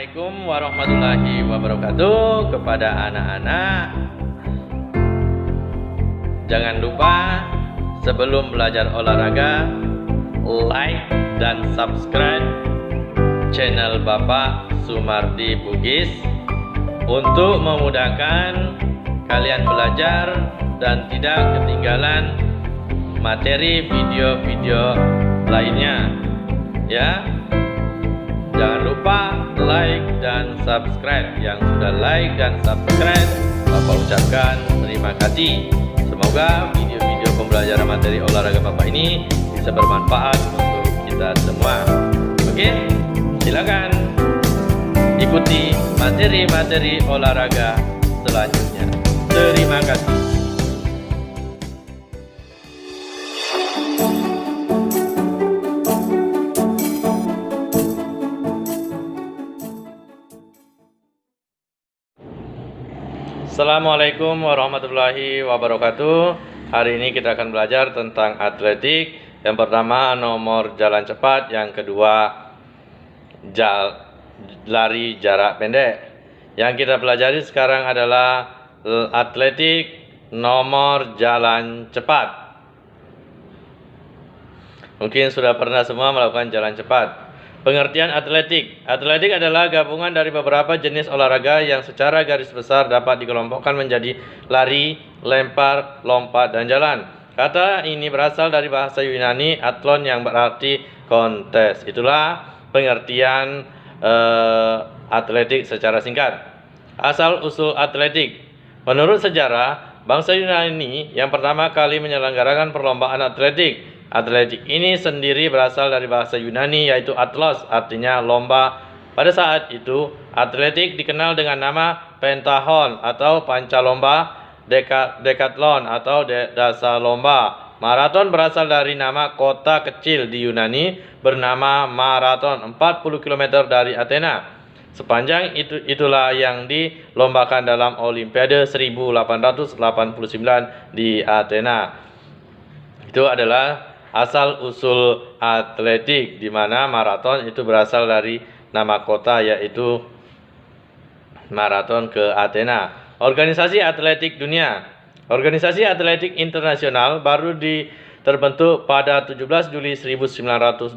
Assalamualaikum warahmatullahi wabarakatuh. Kepada anak-anak, jangan lupa sebelum belajar olahraga, like dan subscribe channel Bapak Sumardi Bugis untuk memudahkan kalian belajar dan tidak ketinggalan materi video-video lainnya, ya. Jangan lupa like dan subscribe. Yang sudah like dan subscribe, Bapak ucapkan terima kasih. Semoga video-video pembelajaran materi olahraga Bapak ini bisa bermanfaat untuk kita semua. Oke, silakan ikuti materi-materi olahraga selanjutnya. Terima kasih. Assalamualaikum warahmatullahi wabarakatuh. Hari ini kita akan belajar tentang atletik. Yang pertama nomor jalan cepat, yang kedua lari jarak pendek. Yang kita pelajari sekarang adalah atletik nomor jalan cepat. Mungkin sudah pernah semua melakukan jalan cepat. Pengertian atletik. Atletik adalah gabungan dari beberapa jenis olahraga yang secara garis besar dapat dikelompokkan menjadi lari, lempar, lompat, dan jalan. Kata ini berasal dari bahasa Yunani athlon yang berarti kontes. Itulah pengertian atletik secara singkat. Asal-usul atletik. Menurut sejarah, bangsa Yunani yang pertama kali menyelenggarakan perlombaan atletik. Atletik ini sendiri berasal dari bahasa Yunani yaitu atlos, artinya lomba. Pada saat itu, atletik dikenal dengan nama pentahon atau pancalomba, dekatlon atau dasalomba. Maraton berasal dari nama kota kecil di Yunani bernama Maraton, 40 km dari Athena. Sepanjang itulah yang dilombakan dalam Olimpiade 1889 di Athena. Itu adalah asal-usul atletik, di mana maraton itu berasal dari nama kota yaitu Maraton ke Athena. Organisasi Atletik Dunia. Organisasi Atletik Internasional baru terbentuk pada 17 Juli 1912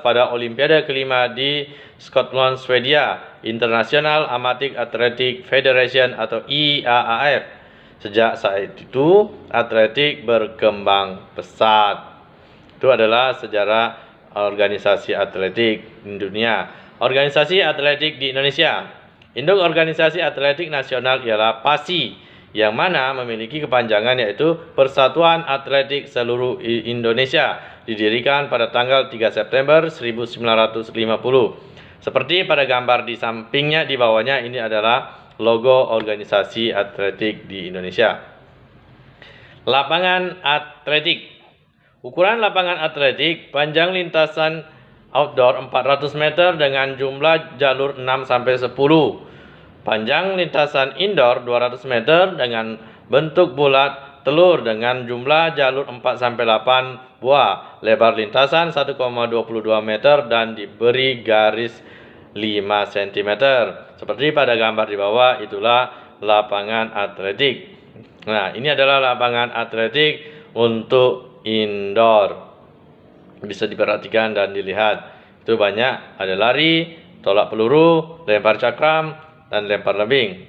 pada Olimpiade kelima di Scotland, Swedia. International Amateur Athletic Federation atau IAAF. Sejak saat itu, atletik berkembang pesat. Itu adalah sejarah organisasi atletik di dunia. Organisasi atletik di Indonesia. Induk organisasi atletik nasional ialah PASI, yang mana memiliki kepanjangan yaitu Persatuan Atletik Seluruh Indonesia, didirikan pada tanggal 3 September 1950. Seperti pada gambar di sampingnya, di bawahnya ini adalah logo organisasi atletik di Indonesia. Lapangan atletik. Ukuran lapangan atletik, panjang lintasan outdoor 400 meter dengan jumlah jalur 6-10. Panjang lintasan indoor 200 meter dengan bentuk bulat telur dengan jumlah jalur 4-8 buah. Lebar lintasan 1,22 meter dan diberi garis 5 cm. Seperti pada gambar di bawah, itulah lapangan atletik. Nah, ini adalah lapangan atletik untuk indoor. Bisa diperhatikan dan dilihat. Itu banyak, ada lari, tolak peluru, lempar cakram, dan lempar lebing.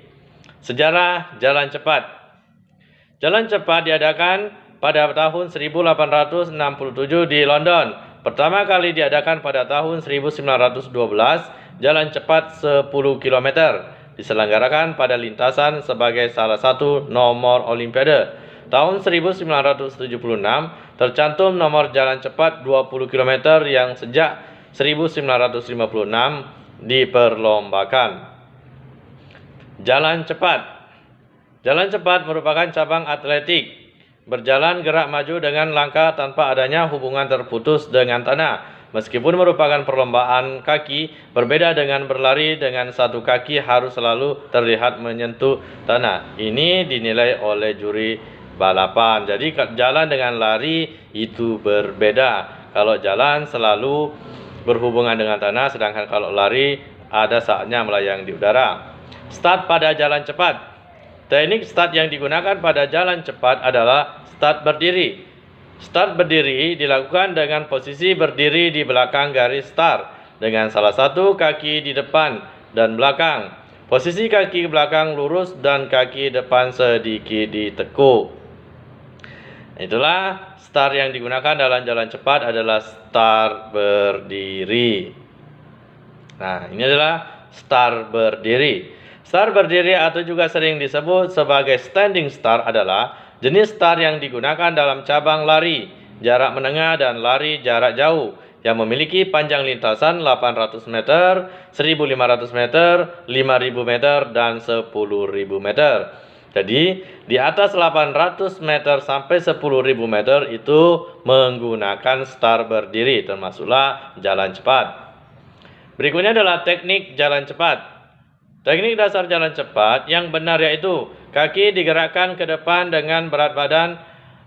Sejarah jalan cepat. Jalan cepat diadakan pada tahun 1867 di London. Pertama kali diadakan pada tahun 1912. Jalan cepat 10 km diselenggarakan pada lintasan sebagai salah satu nomor Olimpiade. Tahun 1976 tercantum nomor jalan cepat 20 km yang sejak 1956 diperlombakan. Jalan cepat. Jalan cepat merupakan cabang atletik. Berjalan gerak maju dengan langkah tanpa adanya hubungan terputus dengan tanah. Meskipun merupakan perlombaan kaki, berbeda dengan berlari dengan satu kaki harus selalu terlihat menyentuh tanah. Ini dinilai oleh juri balapan. Jadi jalan dengan lari itu berbeda. Kalau jalan selalu berhubungan dengan tanah, sedangkan kalau lari ada saatnya melayang di udara. Start pada jalan cepat. Teknik start yang digunakan pada jalan cepat adalah start berdiri. Start berdiri dilakukan dengan posisi berdiri di belakang garis start dengan salah satu kaki di depan dan belakang. Posisi kaki belakang lurus dan kaki depan sedikit ditekuk. Itulah start yang digunakan dalam jalan cepat adalah start berdiri. Nah, ini adalah start berdiri. Start berdiri atau juga sering disebut sebagai standing start adalah jenis start yang digunakan dalam cabang lari jarak menengah dan lari jarak jauh yang memiliki panjang lintasan 800 meter, 1500 meter, 5000 meter, dan 10.000 meter. Jadi, di atas 800 meter sampai 10.000 meter itu menggunakan start berdiri, termasuklah jalan cepat. Berikutnya adalah teknik jalan cepat. Teknik dasar jalan cepat yang benar yaitu kaki digerakkan ke depan dengan berat badan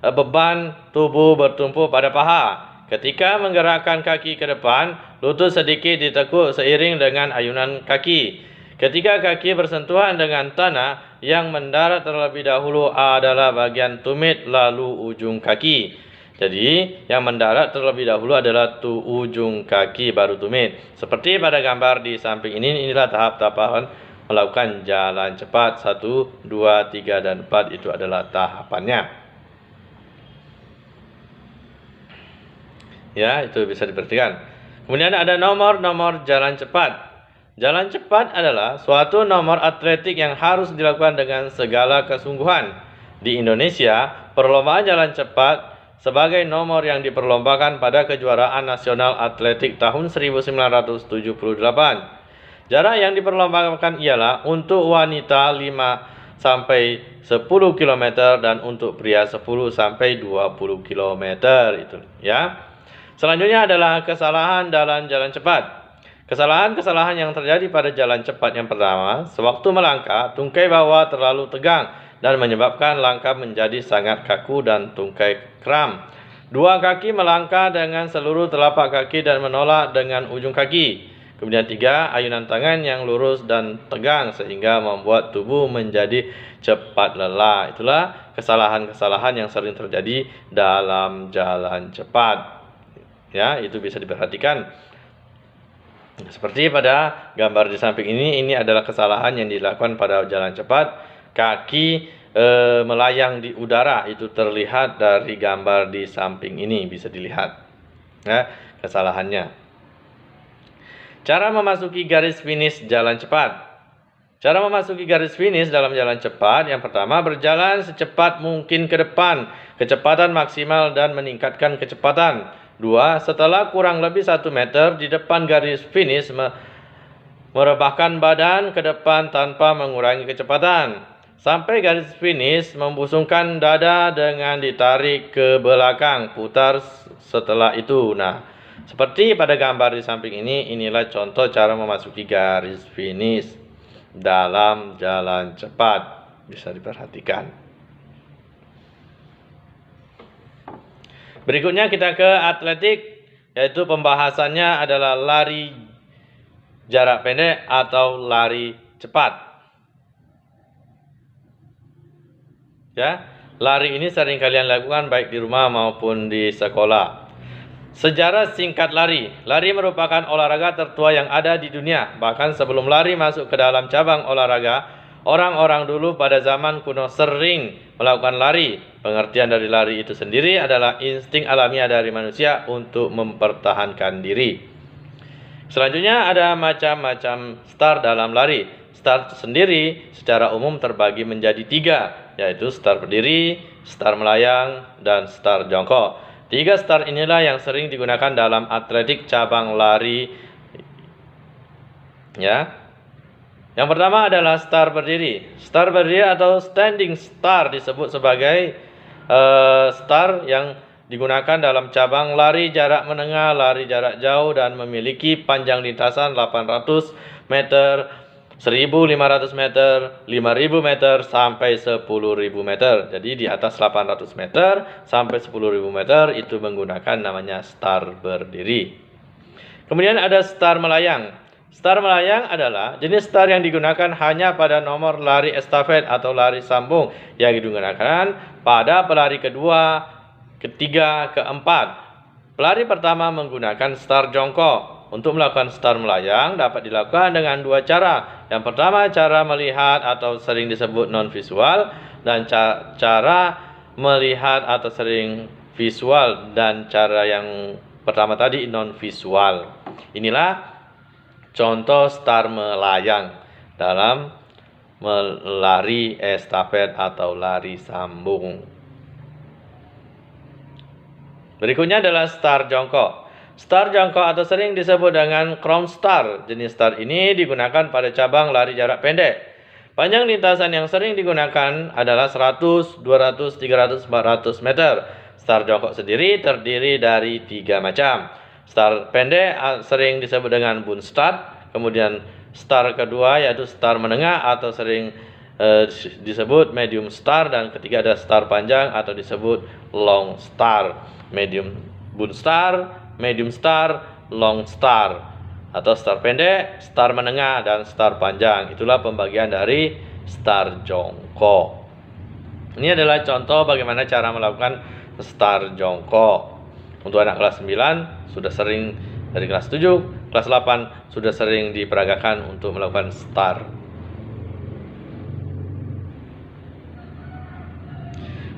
beban tubuh bertumpu pada paha. Ketika menggerakkan kaki ke depan, lutut sedikit ditekuk seiring dengan ayunan kaki. Ketika kaki bersentuhan dengan tanah, yang mendarat terlebih dahulu adalah bagian tumit lalu ujung kaki. Jadi, yang mendarat terlebih dahulu adalah ujung kaki baru tumit. Seperti pada gambar di samping ini, inilah tahap-tahapan melakukan jalan cepat. 1, 2, 3, dan 4 itu adalah tahapannya. Ya, itu bisa diperhatikan. Kemudian ada nomor-nomor jalan cepat. Jalan cepat adalah suatu nomor atletik yang harus dilakukan dengan segala kesungguhan. Di Indonesia, perlombaan jalan cepat sebagai nomor yang diperlombakan pada kejuaraan nasional atletik tahun 1978. Jarak yang diperlombakan ialah untuk wanita 5 sampai 10 km dan untuk pria 10 sampai 20 km itu ya. Selanjutnya adalah kesalahan dalam jalan cepat. Kesalahan-kesalahan yang terjadi pada jalan cepat yang pertama, sewaktu melangkah, tungkai bawah terlalu tegang dan menyebabkan langkah menjadi sangat kaku dan tungkai kram. 2 kaki melangkah dengan seluruh telapak kaki dan menolak dengan ujung kaki. Kemudian 3, ayunan tangan yang lurus dan tegang sehingga membuat tubuh menjadi cepat lelah. Itulah kesalahan-kesalahan yang sering terjadi dalam jalan cepat. Ya, itu bisa diperhatikan. Seperti pada gambar di samping ini adalah kesalahan yang dilakukan pada jalan cepat. Kaki melayang di udara, itu terlihat dari gambar di samping ini, bisa dilihat. Ya, kesalahannya. Cara memasuki garis finish jalan cepat. Cara memasuki garis finish dalam jalan cepat, yang pertama berjalan secepat mungkin ke depan, kecepatan maksimal dan meningkatkan kecepatan. 2, setelah kurang lebih 1 meter di depan garis finish, merebahkan badan ke depan tanpa mengurangi kecepatan. Sampai garis finish, membusungkan dada dengan ditarik ke belakang, putar setelah itu. Nah, seperti pada gambar di samping ini, inilah contoh cara memasuki garis finish dalam jalan cepat. Bisa diperhatikan. Berikutnya kita ke atletik, yaitu pembahasannya adalah lari jarak pendek atau lari cepat. Ya, lari ini sering kalian lakukan baik di rumah maupun di sekolah. Sejarah singkat lari. Lari merupakan olahraga tertua yang ada di dunia. Bahkan sebelum lari masuk ke dalam cabang olahraga, orang-orang dulu pada zaman kuno sering melakukan lari. Pengertian dari lari itu sendiri adalah insting alamiah dari manusia untuk mempertahankan diri. Selanjutnya ada macam-macam start dalam lari. Start sendiri secara umum terbagi menjadi 3, yaitu start berdiri, start melayang, dan start jongkok. 3 start inilah yang sering digunakan dalam atletik cabang lari. Ya. Yang pertama adalah start berdiri. Start berdiri atau standing start disebut sebagai start yang digunakan dalam cabang lari jarak menengah, lari jarak jauh, dan memiliki panjang lintasan 800 meter, 1.500 meter, 5.000 meter, sampai 10.000 meter. Jadi di atas 800 meter sampai 10.000 meter itu menggunakan namanya start berdiri. Kemudian ada start melayang. Start melayang adalah jenis start yang digunakan hanya pada nomor lari estafet atau lari sambung yang digunakan pada pelari kedua, ketiga, keempat. Pelari pertama menggunakan start jongkok. Untuk melakukan start melayang dapat dilakukan dengan dua cara. Yang pertama, cara melihat atau sering disebut non-visual, dan cara melihat atau sering visual, dan cara yang pertama tadi non-visual. Inilah contoh start melayang dalam lari estafet atau lari sambung. Berikutnya adalah start jongkok. Start jongkok atau sering disebut dengan crouch start. Jenis start ini digunakan pada cabang lari jarak pendek. Panjang lintasan yang sering digunakan adalah 100, 200, 300, 400 meter. Start jongkok sendiri terdiri dari 3 macam. Start pendek sering disebut dengan boom start. Kemudian start kedua yaitu start menengah atau sering disebut medium start. Dan ketiga ada start panjang atau disebut long start. Medium boom start, medium start, long start, atau start pendek, start menengah, dan start panjang. Itulah pembagian dari start jongkok. Ini adalah contoh bagaimana cara melakukan start jongkok. Untuk anak kelas 9 sudah sering, dari kelas 7, kelas 8 sudah sering diperagakan untuk melakukan start.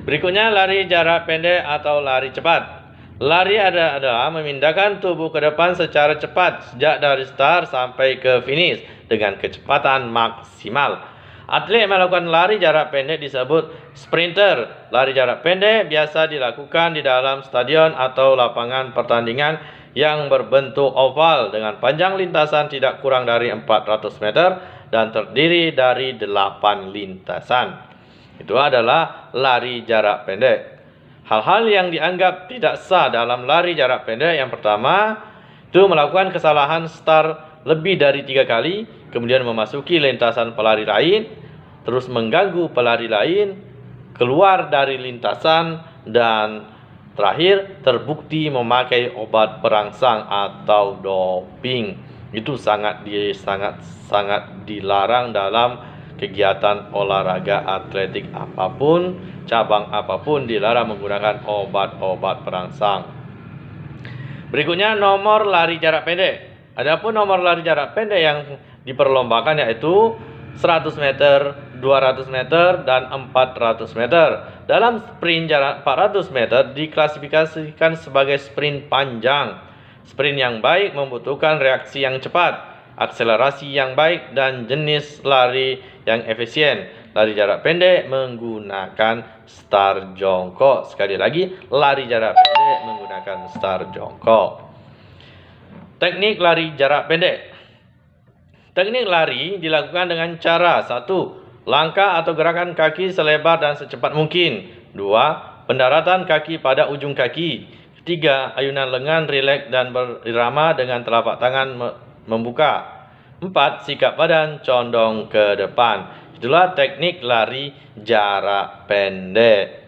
Berikutnya lari jarak pendek atau lari cepat. Lari adalah memindahkan tubuh ke depan secara cepat sejak dari start sampai ke finish dengan kecepatan maksimal. Atlet melakukan lari jarak pendek disebut sprinter. Lari jarak pendek biasa dilakukan di dalam stadion atau lapangan pertandingan yang berbentuk oval dengan panjang lintasan tidak kurang dari 400 meter dan terdiri dari 8 lintasan. Itu adalah lari jarak pendek. Hal-hal yang dianggap tidak sah dalam lari jarak pendek yang pertama itu melakukan kesalahan start lebih dari 3 kali, kemudian memasuki lintasan pelari lain, terus mengganggu pelari lain, keluar dari lintasan, dan terakhir terbukti memakai obat perangsang atau doping. Itu sangat dilarang dalam kegiatan olahraga atletik apapun, cabang apapun dilarang menggunakan obat-obat perangsang. Berikutnya nomor lari jarak pendek. Adapun nomor lari jarak pendek yang diperlombakan yaitu 100 meter, 200 meter, dan 400 meter. Dalam sprint jarak 400 meter diklasifikasikan sebagai sprint panjang. Sprint yang baik membutuhkan reaksi yang cepat, akselerasi yang baik, dan jenis lari yang efisien. Lari jarak pendek menggunakan start jongkok. Sekali lagi, lari jarak pendek menggunakan start jongkok. Teknik lari jarak pendek. Teknik lari dilakukan dengan cara 1. Langkah atau gerakan kaki selebar dan secepat mungkin. 2. Pendaratan kaki pada ujung kaki. 3. Ayunan lengan rileks dan berirama dengan telapak tangan membuka. 4. Sikap badan condong ke depan. Itulah teknik lari jarak pendek.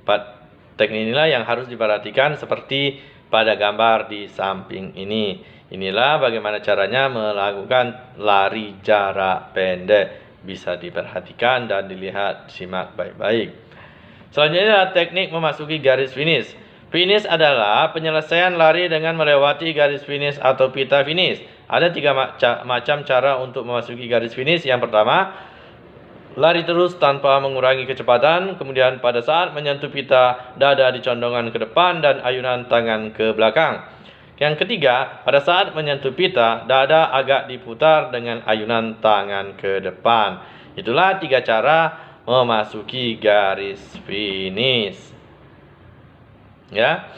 4 teknik inilah yang harus diperhatikan seperti pada gambar di samping ini. Inilah bagaimana caranya melakukan lari jarak pendek. Bisa diperhatikan dan dilihat, simak baik-baik. Selanjutnya adalah teknik memasuki garis finish. Finish adalah penyelesaian lari dengan melewati garis finish atau pita finish. Ada 3 macam cara untuk memasuki garis finish. Yang pertama, lari terus tanpa mengurangi kecepatan. Kemudian pada saat menyentuh pita, dada dicondongkan ke depan dan ayunan tangan ke belakang. Yang ketiga, pada saat menyentuh pita, dada agak diputar dengan ayunan tangan ke depan. Itulah 3 cara memasuki garis finish. Ya,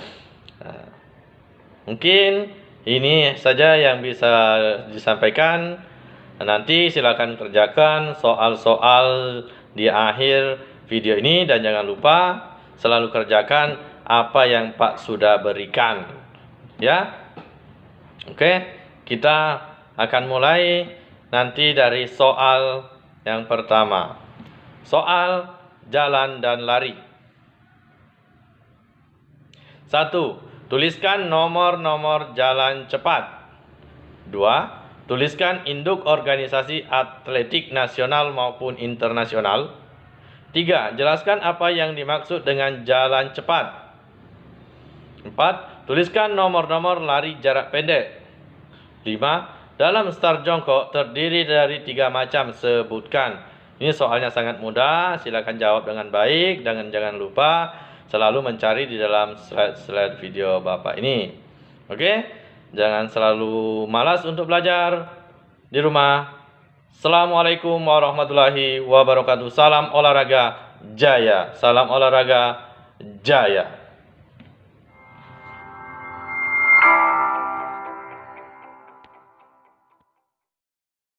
mungkin ini saja yang bisa disampaikan. Nanti silakan kerjakan soal-soal di akhir video ini dan jangan lupa selalu kerjakan apa yang Pak sudah berikan. Ya, oke, kita akan mulai nanti dari soal yang pertama. Soal jalan dan lari. 1. Tuliskan nomor-nomor jalan cepat. 2. Tuliskan induk organisasi atletik nasional maupun internasional. 3. Jelaskan apa yang dimaksud dengan jalan cepat. 4. Tuliskan nomor-nomor lari jarak pendek. 5. Dalam start jongkok terdiri dari 3 macam, sebutkan. Ini soalnya sangat mudah, silakan jawab dengan baik dan jangan lupa selalu mencari di dalam slide-slide video Bapak ini. Oke? Jangan selalu malas untuk belajar di rumah. Assalamualaikum warahmatullahi wabarakatuh. Salam olahraga jaya. Salam olahraga jaya.